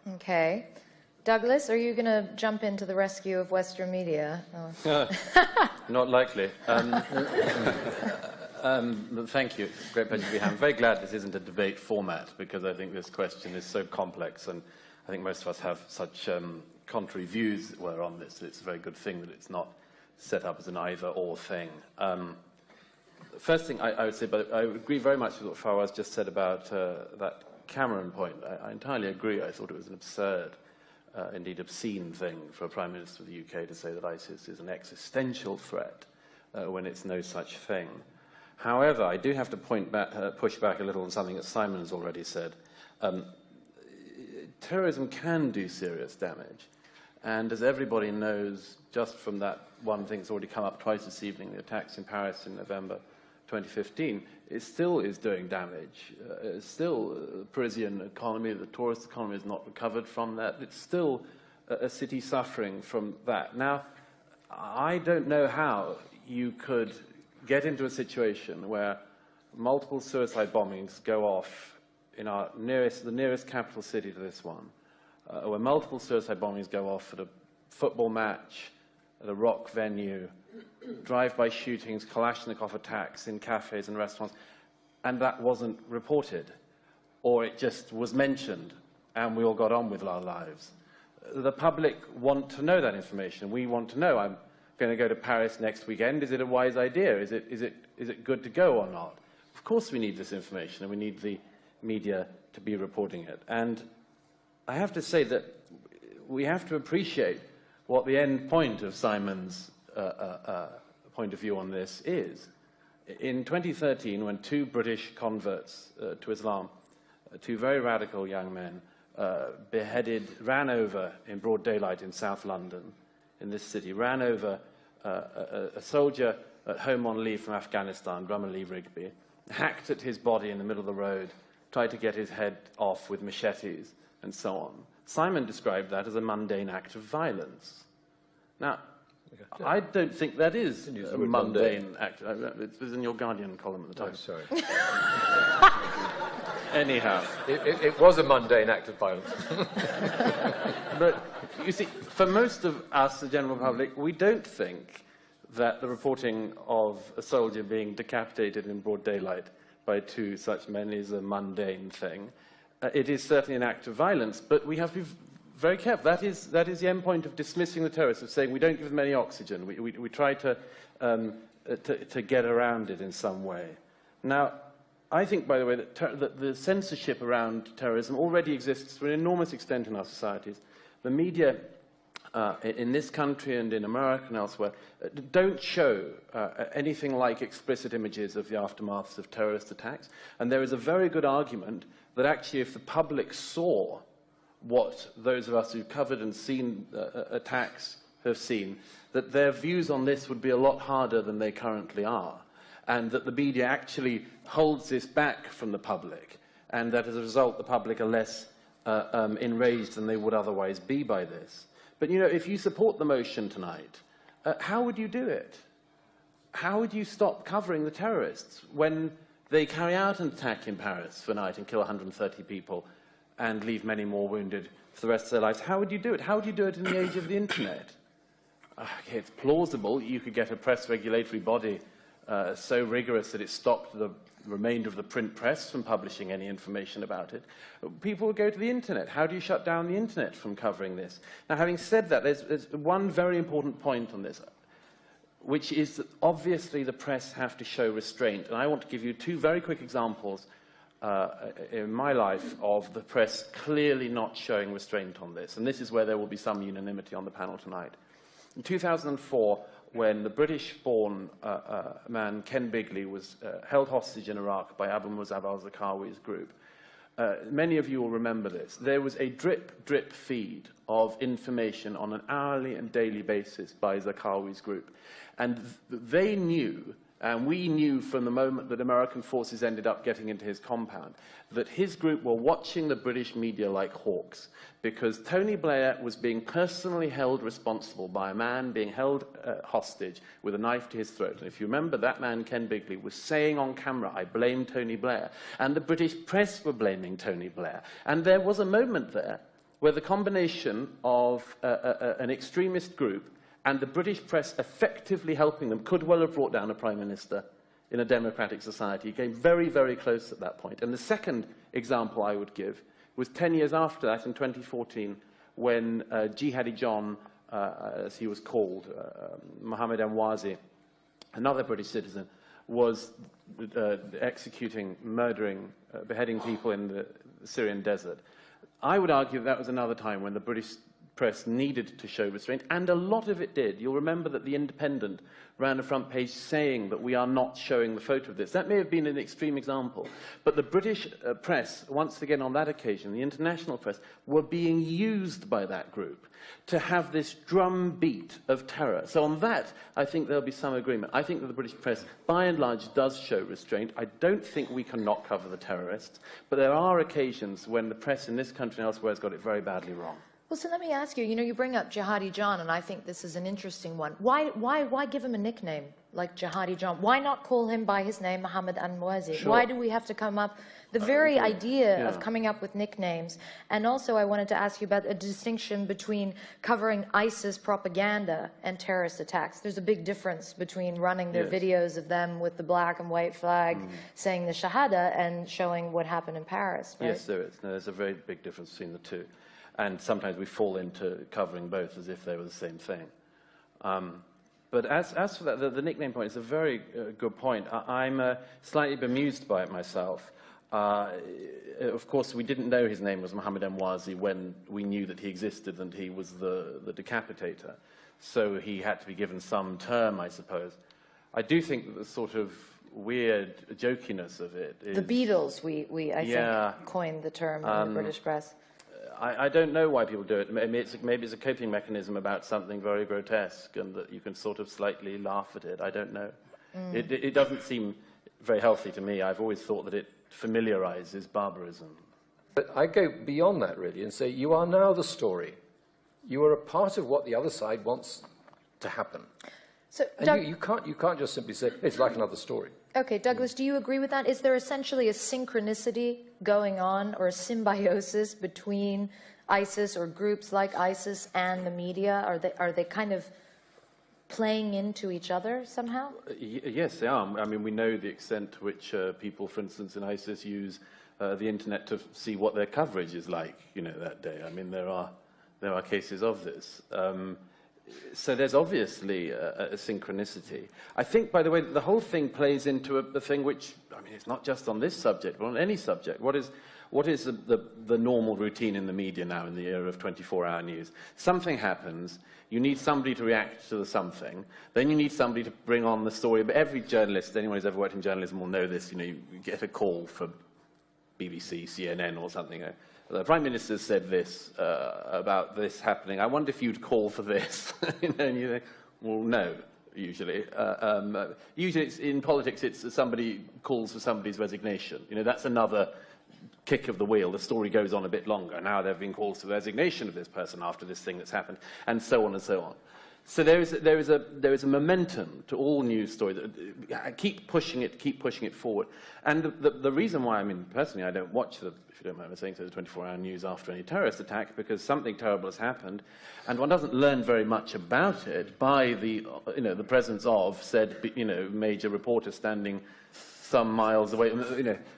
Okay. Douglas, are you going to jump into the rescue of Western media? Oh. Not likely. Thank you. Great pleasure to be here. I'm very glad this isn't a debate format, because I think this question is so complex, and I think most of us have such contrary views on this. It's a very good thing that it's not set up as an either-or thing. First thing I would say, but I agree very much with what Fawaz just said about that Cameron point. I entirely agree. I thought it was an absurd, indeed obscene thing for a Prime Minister of the UK to say that ISIS is an existential threat when it's no such thing. However, I do have to push back a little on something that Simon has already said. Terrorism can do serious damage. And as everybody knows, just from that one thing that's already come up twice this evening, the attacks in Paris in November 2015, it still is doing damage. Still, the Parisian economy, the tourist economy is not recovered from that. It's still a city suffering from that. Now, I don't know how you could get into a situation where multiple suicide bombings go off in the nearest capital city to this one, where multiple suicide bombings go off at a football match, at a rock venue, drive-by shootings, Kalashnikov attacks in cafes and restaurants, and that wasn't reported, or it just was mentioned, and we all got on with our lives. The public want to know that information. We want to know. I'm going to go to Paris next weekend. Is it a wise idea? Is it good to go or not? Of course we need this information, and we need the media to be reporting it. And I have to say that we have to appreciate what the end point of Simon's point of view on this is. In 2013, when two British converts to Islam, two very radical young men, ran over in broad daylight in South London, in this city, ran over a soldier at home on leave from Afghanistan, Drummer Lee Rigby, hacked at his body in the middle of the road, tried to get his head off with machetes, and so on. Simon described that as a mundane act of violence. Now, I don't think that is a mundane act. It was in your Guardian column at the time. Oh, sorry. Anyhow. It was a mundane act of violence. But, you see, for most of us, the general public, we don't think that the reporting of a soldier being decapitated in broad daylight by two such men is a mundane thing. It is certainly an act of violence, but we have to be very careful. That is the end point of dismissing the terrorists, of saying we don't give them any oxygen. We try to get around it in some way. Now, I think, by the way, that the censorship around terrorism already exists to an enormous extent in our societies. The media in this country and in America and elsewhere don't show anything like explicit images of the aftermaths of terrorist attacks. And there is a very good argument that actually if the public saw what those of us who've covered and seen attacks have seen, that their views on this would be a lot harder than they currently are, and that the media actually holds this back from the public, and that as a result the public are less enraged than they would otherwise be by this. But, you know, if you support the motion tonight, how would you do it? How would you stop covering the terrorists when they carry out an attack in Paris for a night and kill 130 people and leave many more wounded for the rest of their lives? How would you do it? How would you do it in the age of the internet? Okay, it's plausible you could get a press regulatory body so rigorous that it stopped the remainder of the print press from publishing any information about it. People would go to the internet. How do you shut down the internet from covering this? Now, having said that, there's one very important point on this, which is that obviously the press have to show restraint. And I want to give you two very quick examples in my life of the press clearly not showing restraint on this. And this is where there will be some unanimity on the panel tonight. In 2004, when the British-born man Ken Bigley was held hostage in Iraq by Abu Musab al-Zarqawi's group, many of you will remember this. There was a drip feed of information on an hourly and daily basis by Zarqawi's group. And they knew, and we knew from the moment that American forces ended up getting into his compound, that his group were watching the British media like hawks, because Tony Blair was being personally held responsible by a man being held hostage with a knife to his throat. And if you remember, that man, Ken Bigley, was saying on camera, "I blame Tony Blair." And the British press were blaming Tony Blair. And there was a moment there where the combination of an extremist group and the British press effectively helping them could well have brought down a prime minister in a democratic society. It came very, very close at that point. And the second example I would give was 10 years after that, in 2014, when Jihadi John, as he was called, Mohammed Emwazi, another British citizen, was executing, murdering, beheading people in the Syrian desert. I would argue that was another time when the British press needed to show restraint, and a lot of it did. You'll remember that The Independent ran a front page saying that we are not showing the photo of this. That may have been an extreme example, but the British press, once again on that occasion, the international press, were being used by that group to have this drumbeat of terror. So on that, I think there'll be some agreement. I think that the British press, by and large, does show restraint. I don't think we can not cover the terrorists, but there are occasions when the press in this country and elsewhere has got it very badly wrong. Well, so let me ask you, you bring up Jihadi John, and I think this is an interesting one. Why give him a nickname like Jihadi John? Why not call him by his name, Mohammed Emwazi? Sure. Why do we have to come up, the very idea of coming up with nicknames? And also I wanted to ask you about a distinction between covering ISIS propaganda and terrorist attacks. There's a big difference between running their videos of them with the black and white flag saying the Shahada and showing what happened in Paris, right? Yes, there is. No, there's a very big difference between the two. And sometimes we fall into covering both as if they were the same thing. But as for that, the nickname point is a very good point. I'm slightly bemused by it myself. Of course, we didn't know his name was Mohammed Emwazi when we knew that he existed and he was the decapitator. So he had to be given some term, I suppose. I do think that the sort of weird jokiness of it is... The Beatles, I think, coined the term in the British press. I don't know why people do it. Maybe it's a coping mechanism about something very grotesque and that you can sort of slightly laugh at it. I don't know. It doesn't seem very healthy to me. I've always thought that it familiarizes barbarism. But I go beyond that, really, and say you are now the story. You are a part of what the other side wants to happen. So, and you can't just simply say, it's like another story. Okay, Douglas, do you agree with that? Is there essentially a synchronicity going on or a symbiosis between ISIS or groups like ISIS and the media? Are they kind of playing into each other somehow? Yes, they are. I mean, we know the extent to which people, for instance, in ISIS use the internet to see what their coverage is like, that day. I mean, there are cases of this. So there's obviously a synchronicity. I think, by the way, that the whole thing plays into a thing which, I mean, it's not just on this subject, but on any subject. What is the normal routine in the media now in the era of 24-hour news? Something happens, you need somebody to react to the something, then you need somebody to bring on the story. But every journalist, anyone who's ever worked in journalism will know this, you get a call from BBC, CNN or something. The Prime Minister said this about this happening. I wonder if you'd call for this. And you think, well, no, usually. Usually in politics, it's somebody calls for somebody's resignation. That's another kick of the wheel. The story goes on a bit longer. Now there have been calls for the resignation of this person after this thing that's happened, and so on and so on. So there is a momentum to all news stories. Keep pushing it forward. And the reason why, I mean, personally, I don't watch if you don't mind me saying so, the 24-hour news after any terrorist attack, because something terrible has happened, and one doesn't learn very much about it by the presence of said, major reporter standing some miles away,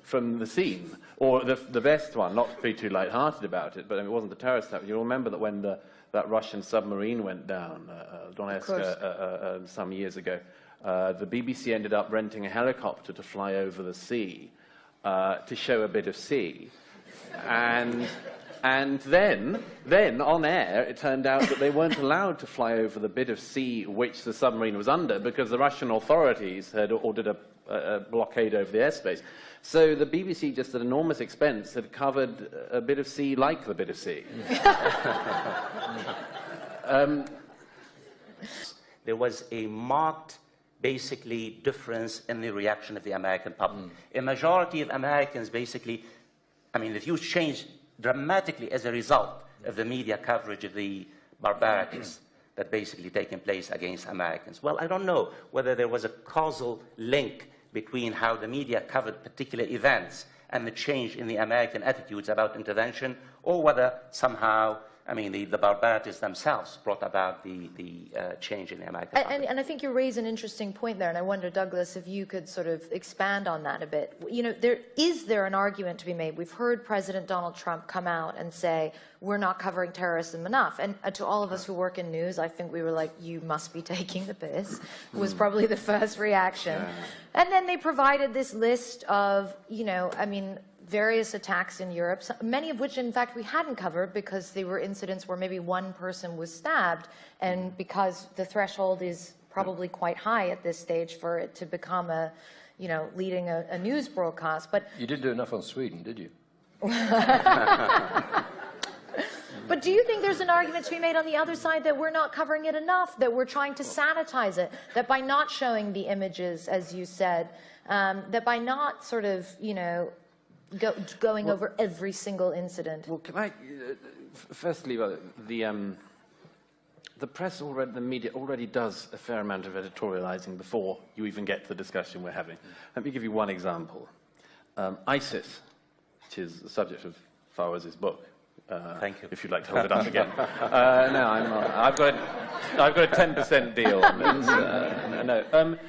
from the scene. Or the best one, not to be too light-hearted about it, but it wasn't the terrorist attack. You'll remember that when that Russian submarine went down, Donetsk, some years ago, the BBC ended up renting a helicopter to fly over the sea to show a bit of sea. And then on air, it turned out that they weren't allowed to fly over the bit of sea which the submarine was under because the Russian authorities had ordered a blockade over the airspace. So the BBC, just at enormous expense, had covered a bit of sea like the bit of sea. There was a marked, basically, difference in the reaction of the American public. A majority of Americans, basically, I mean, the views changed dramatically as a result of the media coverage of the barbarities that basically taken place against Americans. Well, I don't know whether there was a causal link between how the media covered particular events and the change in the American attitudes about intervention, or whether somehow, I mean, the barbarities themselves brought about the change in the American public. And I think you raise an interesting point there, and I wonder, Douglas, if you could sort of expand on that a bit. You know, is there an argument to be made? We've heard President Donald Trump come out and say, we're not covering terrorism enough. And to all of us who work in news, I think we were like, you must be taking the piss, was probably the first reaction. Yeah. And then they provided this list of, you know, I mean, various attacks in Europe, many of which, in fact, we hadn't covered because they were incidents where maybe one person was stabbed, and because the threshold is probably quite high at this stage for it to become a, you know, leading a news broadcast. But you didn't do enough on Sweden, did you? But do you think there's an argument to be made on the other side that we're not covering it enough, that we're trying to sanitize it, that by not showing the images, as you said, that by not sort of, you know, going over every single incident? Well, can I, firstly, the press already, the media already does a fair amount of editorializing before you even get to the discussion we're having. Let me give you one example. ISIS, which is the subject of Fawaz's book. Thank you. If you'd like to hold it up again. No, I'm not. I've got a 10% deal on this.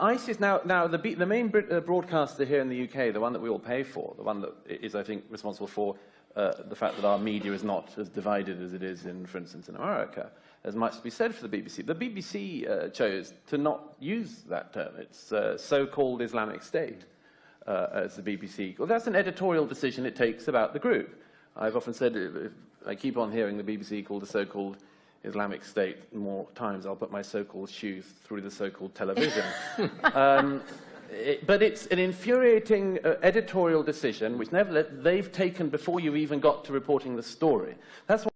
ISIS now the main broadcaster here in the UK, the one that we all pay for, the one that is, I think, responsible for the fact that our media is not as divided as it is in, for instance, in America. There's much to be said for the BBC. The BBC chose to not use that term. It's so-called Islamic State, as the BBC. Well, that's an editorial decision it takes about the group. I've often said, if I keep on hearing the BBC called the so-called Islamic State more times, I'll put my so-called shoes through the so-called television. But it's an infuriating editorial decision, which nevertheless they've taken before you even got to reporting the story. That's